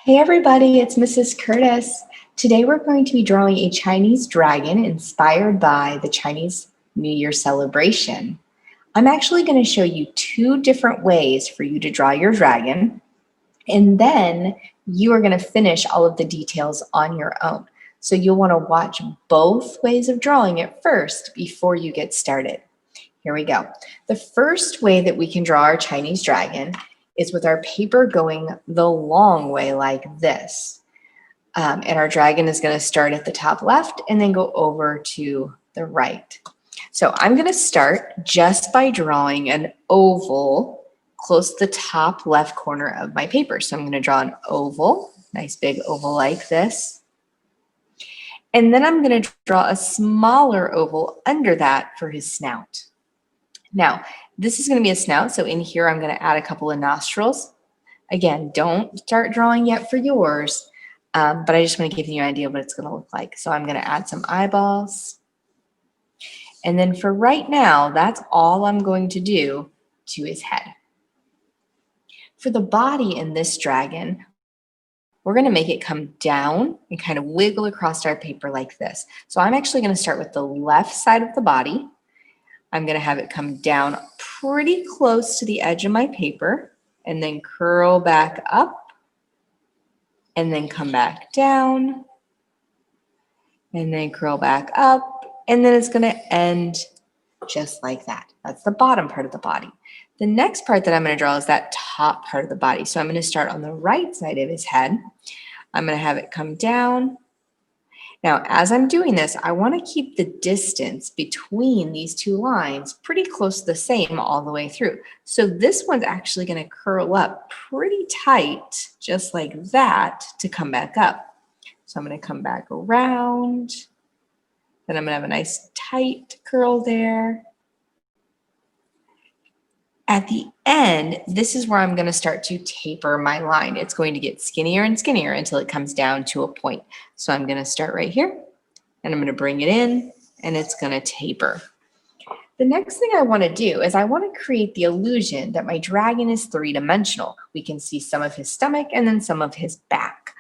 Hey everybody, it's Mrs. Curtis. Today we're going to be drawing a Chinese dragon inspired by the Chinese New Year celebration. I'm actually going to show you two different ways for you to draw your dragon, and then you are going to finish all of the details on your own. So you'll want to watch both ways of drawing it first before you get started. Here we go. The first way that we can draw our Chinese dragon is with our paper going the long way like this. And our dragon is going to start at the top left and then go over to the right. So I'm going to start just by drawing an oval close to the top left corner of my paper. So I'm going to draw an oval, nice big oval like this. And then I'm going to draw a smaller oval under that for his snout. Now, this is going to be a snout, so in here I'm going to add a couple of nostrils. Again, don't start drawing yet for yours, but I just want to give you an idea of what it's going to look like. So I'm going to add some eyeballs. And then for right now, that's all I'm going to do to his head. For the body in this dragon, we're going to make it come down and kind of wiggle across our paper like this. So I'm actually going to start with the left side of the body. I'm going to have it come down pretty close to the edge of my paper and then curl back up and then come back down and then curl back up, and then it's going to end just like that. That's the bottom part of the body. The next part that I'm going to draw is that top part of the body. So I'm going to start on the right side of his head. I'm going to have it come down. Now, as I'm doing this, I want to keep the distance between these two lines pretty close to the same all the way through. So this one's actually going to curl up pretty tight, just like that, to come back up. So I'm going to come back around. Then I'm going to have a nice tight curl there. At the end, this is where I'm going to start to taper my line. It's going to get skinnier and skinnier until it comes down to a point. So I'm going to start right here, and I'm going to bring it in, and it's going to taper. The next thing I want to do is I want to create the illusion that my dragon is three-dimensional. We can see some of his stomach and then some of his back.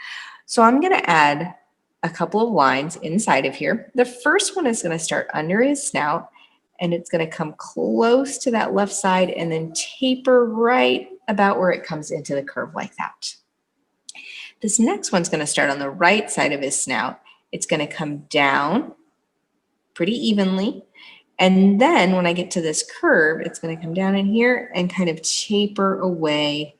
So I'm going to add a couple of lines inside of here. The first one is going to start under his snout, and it's going to come close to that left side and then taper right about where it comes into the curve like that. This next one's going to start on the right side of his snout. It's going to come down pretty evenly. And then when I get to this curve, it's going to come down in here and kind of taper away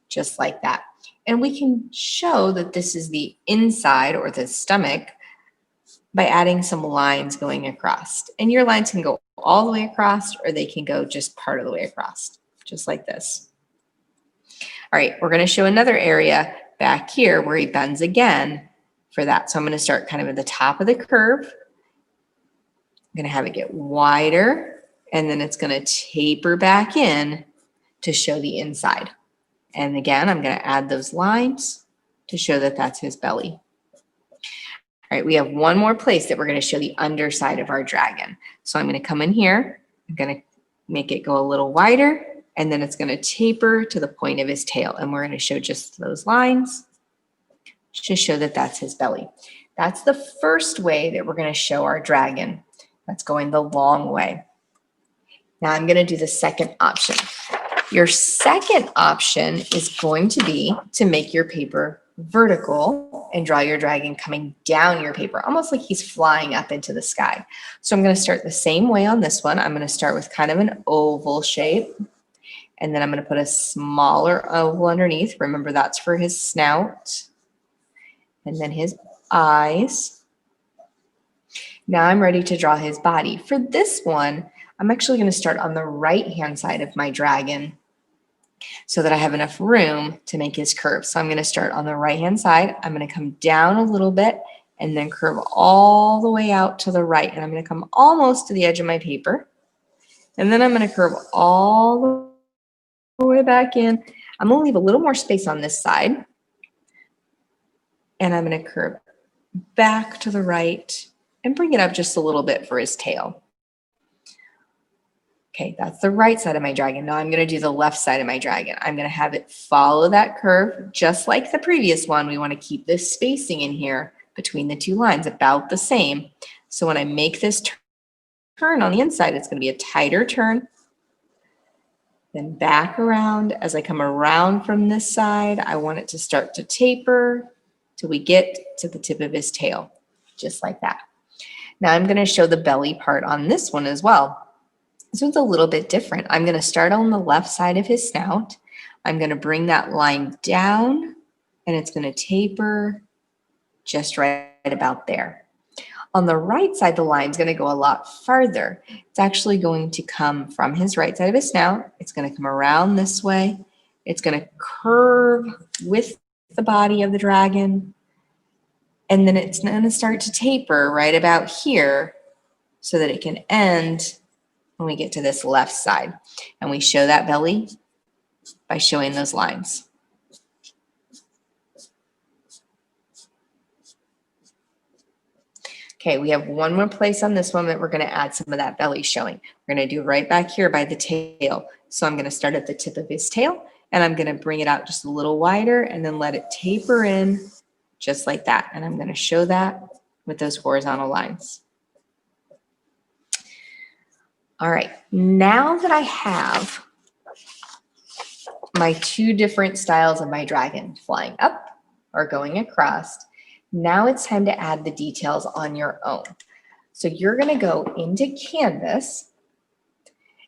just like that. And we can show that this is the inside or the stomach by adding some lines going across. And your lines can go all the way across, or they can go just part of the way across, just like this. All right, we're going to show another area back here where he bends again for that. So I'm going to start kind of at the top of the curve. I'm going to have it get wider, and then it's going to taper back in to show the inside. And again, I'm going to add those lines to show that that's his belly. All right, we have one more place that we're going to show the underside of our dragon. So I'm going to come in here, I'm going to make it go a little wider, and then it's going to taper to the point of his tail. And we're going to show just those lines to show that that's his belly. That's the first way that we're going to show our dragon. That's going the long way. Now I'm going to do the second option. Your second option is going to be to make your paper vertical and draw your dragon coming down your paper, almost like he's flying up into the sky. So I'm going to start the same way on this one. I'm going to start with kind of an oval shape, and then I'm going to put a smaller oval underneath. Remember, that's for his snout, and then his eyes. Now I'm ready to draw his body. For this one, I'm actually going to start on the right-hand side of my dragon so that I have enough room to make his curve. So I'm going to start on the right-hand side. I'm going to come down a little bit and then curve all the way out to the right. And I'm going to come almost to the edge of my paper. And then I'm going to curve all the way back in. I'm going to leave a little more space on this side. And I'm going to curve back to the right and bring it up just a little bit for his tail. Okay, that's the right side of my dragon. Now I'm going to do the left side of my dragon. I'm going to have it follow that curve just like the previous one. We want to keep this spacing in here between the two lines about the same. So when I make this turn on the inside, it's going to be a tighter turn. Then back around. As I come around from this side, I want it to start to taper till we get to the tip of his tail, just like that. Now I'm going to show the belly part on this one as well. This one's a little bit different. I'm going to start on the left side of his snout. I'm going to bring that line down and it's going to taper just right about there. On the right side, the line's going to go a lot farther. It's actually going to come from his right side of his snout. It's going to come around this way. It's going to curve with the body of the dragon. And then it's going to start to taper right about here so that it can end when we get to this left side. And we show that belly by showing those lines. Okay, we have one more place on this one that we're going to add some of that belly showing. We're going to do right back here by the tail. So I'm going to start at the tip of his tail and I'm going to bring it out just a little wider and then let it taper in just like that. And I'm going to show that with those horizontal lines. All right, now that I have my two different styles of my dragon, flying up or going across, now it's time to add the details on your own. So you're going to go into Canvas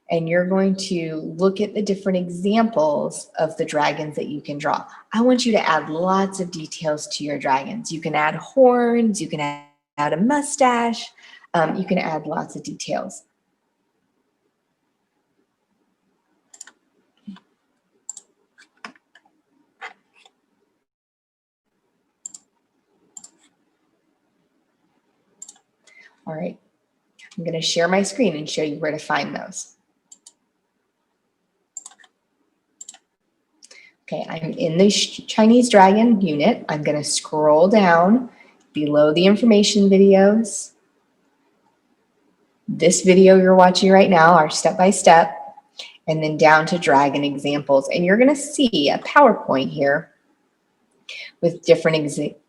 and you're going to look at the different examples of the dragons that you can draw. I want you to add lots of details to your dragons. You can add horns, you can add a mustache, you can add lots of details. All right, I'm going to share my screen and show you where to find those. Okay, I'm in the Chinese dragon unit. I'm going to scroll down below the information videos. This video you're watching right now, our step-by-step, and then down to dragon examples. And you're going to see a PowerPoint here with different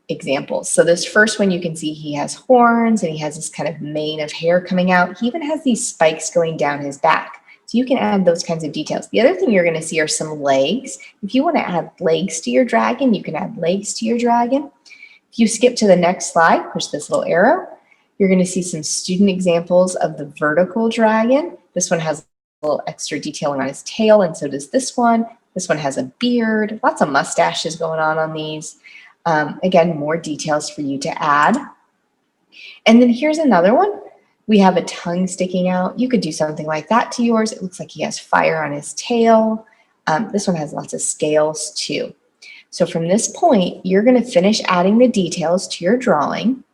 examples. So this first one, you can see he has horns and he has this kind of mane of hair coming out. He even has these spikes going down his back. So you can add those kinds of details. The other thing you're going to see are some legs. If you want to add legs to your dragon, you can add legs to your dragon. If you skip to the next slide, push this little arrow, you're going to see some student examples of the vertical dragon. This one has a little extra detailing on his tail, and so does this one. This one has a beard, lots of mustaches going on these. Again, more details for you to add. And then here's another one. We have a tongue sticking out. You could do something like that to yours. It looks like he has fire on his tail. This one has lots of scales too. So from this point, you're going to finish adding the details to your drawing.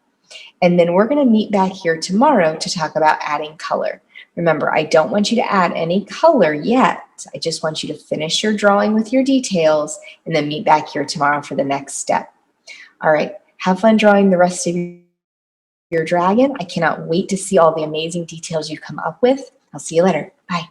And then we're going to meet back here tomorrow to talk about adding color. Remember, I don't want you to add any color yet. I just want you to finish your drawing with your details and then meet back here tomorrow for the next step. All right, have fun drawing the rest of your dragon. I cannot wait to see all the amazing details you come up with. I'll see you later. Bye.